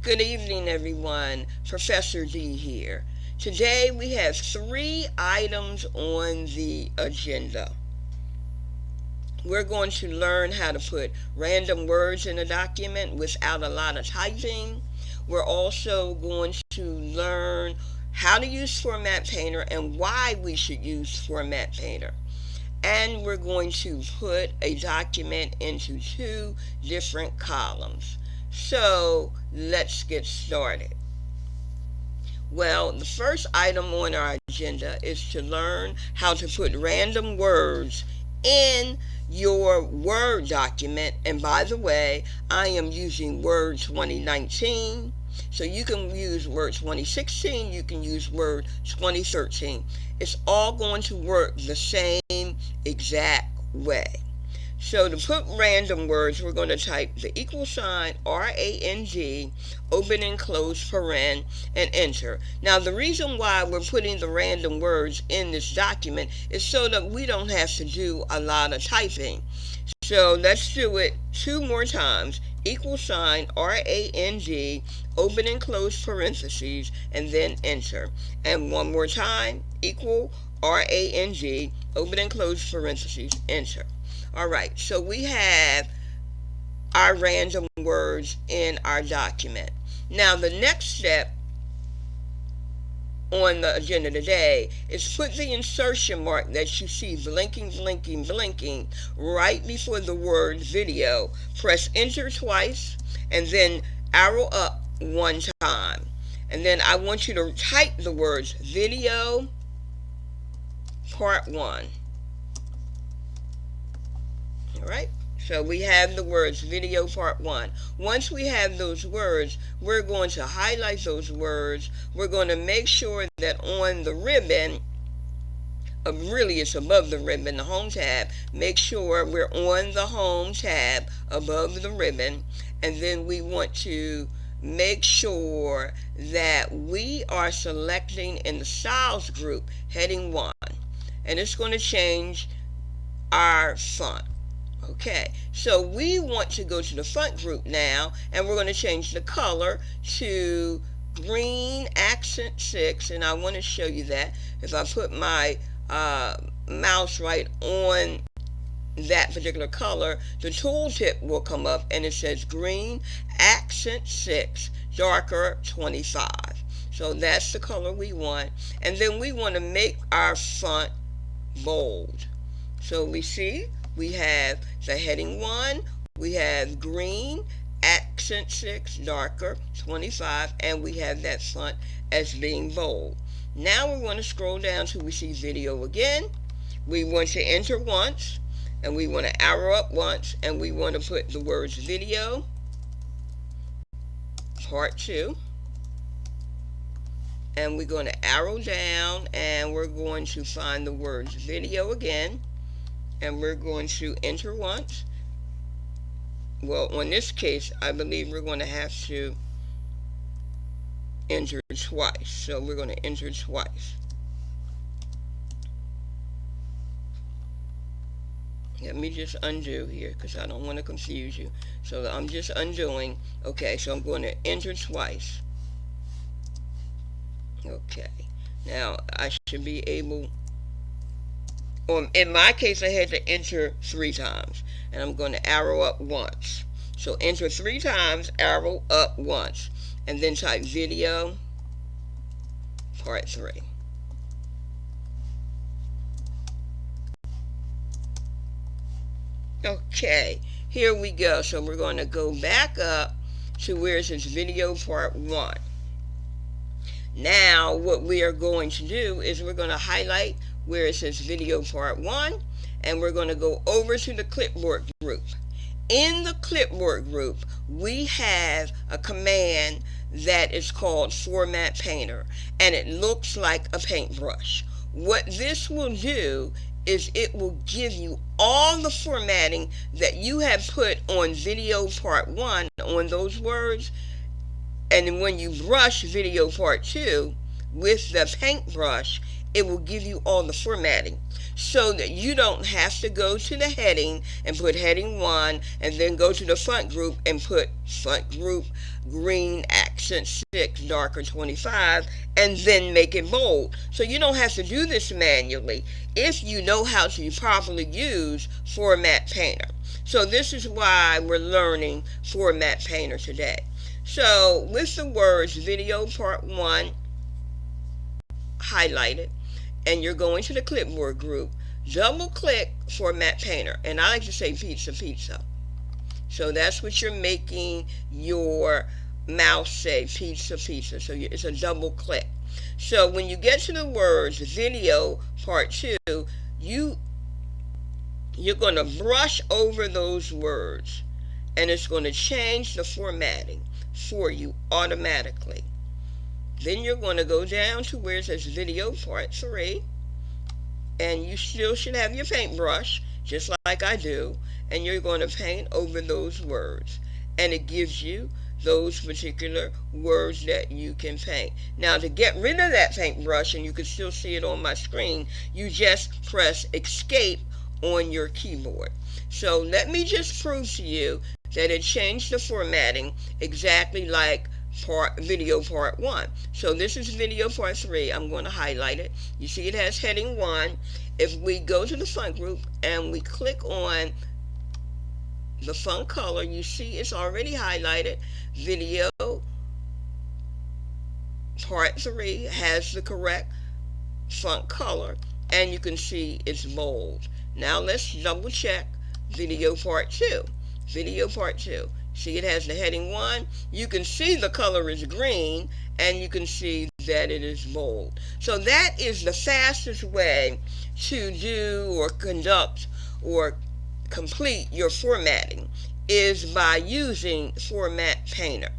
Good evening, everyone. Professor D here. Today we have 3 items on the agenda. We're going to learn how to put random words in a document without a lot of typing. We're also going to learn how to use Format Painter and why we should use Format Painter. And we're going to put a document into 2 different columns. So let's get started. Well, the first item on our agenda is to learn how to put random words in your Word document. And by the way, I am using Word 2019. So you can use Word 2016, you can use Word 2013. It's all going to work the same exact way. So to put random words, we're going to type the equal sign RAND, open and close paren, and enter. Now the reason why we're putting the random words in this document is so that we don't have to do a lot of typing. So let's do it 2 more times. Equal sign RAND, open and close parentheses, and then enter. And 1 more time, equal RAND, open and close parentheses, enter. Alright, so we have our random words in our document. Now the next step on the agenda today is put the insertion mark that you see blinking, blinking, blinking right before the word video. Press enter twice and then arrow up 1 time. And then I want you to type the words video part 1. Alright, so we have the words video part 1. Once we have those words, we're going to highlight those words. We're going to make sure that on the ribbon, really it's above the ribbon, the home tab, make sure we're on the home tab above the ribbon. And then we want to make sure that we are selecting in the styles group heading 1. And it's going to change our font. Okay, so we want to go to the font group now, and we're going to change the color to green accent 6, and I want to show you that. If I put my mouse right on that particular color, the tooltip will come up and it says green accent 6, darker 25. So that's the color we want, and then we want to make our font bold. So we see we have the heading 1, we have green, accent 6, darker, 25, and we have that font as being bold. Now we want to scroll down till we see video again. We want to enter once, and we want to arrow up once, and we want to put the words video, part 2. And we're going to arrow down, and we're going to find the words video again. And we're going to enter once. Well, in this case, I believe we're going to have to enter twice. So we're going to enter twice. Let me just undo here because I don't want to confuse you. So I'm just undoing. Okay, so I'm going to enter twice. Okay. Now I should be able... in my case, I had to enter 3 times, and I'm going to arrow up once. So enter 3 times, arrow up once, and then type video part 3. Okay, here we go. So we're going to go back up to where it says video part 1. Now what we are going to do is we're going to highlight where it says video part 1, and we're going to go over to the clipboard group. In the clipboard group, we have a command that is called Format Painter, and it looks like a paintbrush. What this will do is it will give you all the formatting that you have put on video part 1 on those words, and then when you brush video part 2 with the paintbrush, it will give you all the formatting so that you don't have to go to the heading and put heading 1 and then go to the font group and put font group green accent 6 darker 25 and then make it bold. So you don't have to do this manually if you know how to properly use Format Painter. So this is why we're learning Format Painter today. So with the words video part 1 highlighted, and you're going to the Clipboard Group, double click Format Painter, and I like to say pizza pizza. So that's what you're making your mouse say, pizza pizza. So it's a double click. So when you get to the words video part 2, you're going to brush over those words, and it's going to change the formatting for you automatically. Then you're going to go down to where it says video part 3, and you still should have your paintbrush, just like I do, and you're going to paint over those words, and it gives you those particular words that you can paint. Now, to get rid of that paintbrush, and you can still see it on my screen, you just press escape on your keyboard. So let me just prove to you that it changed the formatting exactly like video part 1. So this is video part 3. I'm going to highlight it. You see it has heading 1. If we go to the font group and we click on the font color, you see it's already highlighted. Video part 3 has the correct font color, and you can see it's bold. Now let's double check video part 2. Video part 2. See, it has the heading 1. You can see the color is green, and you can see that it is bold. So that is the fastest way to do or conduct or complete your formatting, is by using Format Painter.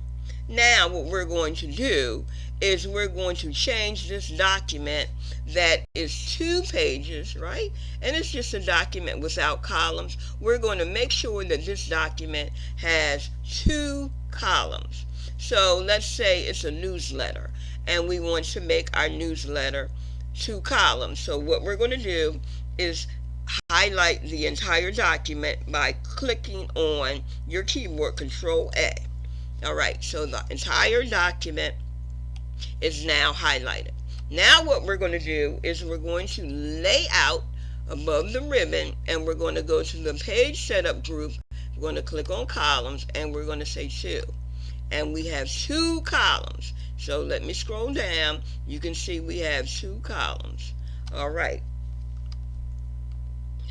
Now what we're going to do is we're going to change this document that is 2 pages, right? And it's just a document without columns. We're going to make sure that this document has 2 columns. So let's say it's a newsletter, and we want to make our newsletter 2 columns. So what we're going to do is highlight the entire document by clicking on your keyboard, Control A. All right, so the entire document is now highlighted. Now what we're going to do is we're going to lay out above the ribbon, and we're going to go to the page setup group. We're going to click on columns, and we're going to say 2. And we have 2 columns. So let me scroll down. You can see we have 2 columns. All right.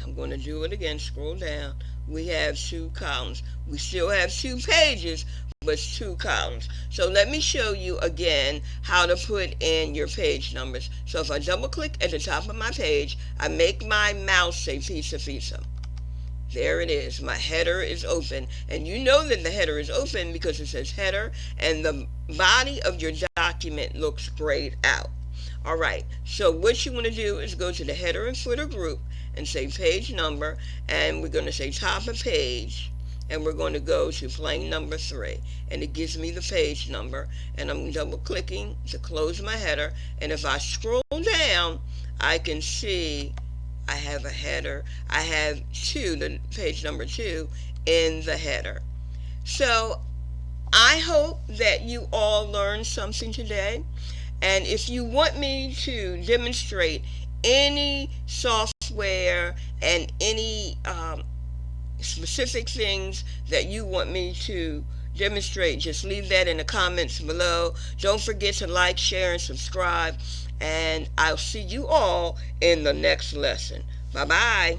I'm going to do it again. Scroll down. We have 2 columns. We still have 2 pages, but it's 2 columns. So let me show you again how to put in your page numbers. So if I double click at the top of my page, I make my mouse say pizza pizza. There it is. My header is open. And you know that the header is open because it says header, and the body of your document looks grayed out. All right. So what you want to do is go to the header and footer group and say page number, and we're going to say top of page, and we're going to go to plain number 3, and it gives me the page number, and I'm double clicking to close my header, and if I scroll down, I can see I have a header. I have 2, the page number 2 in the header. So I hope that you all learned something today, and if you want me to demonstrate any software and any specific things that you want me to demonstrate, just leave that in the comments below. Don't forget to like, share, and subscribe, and I'll see you all in the next lesson. Bye-bye.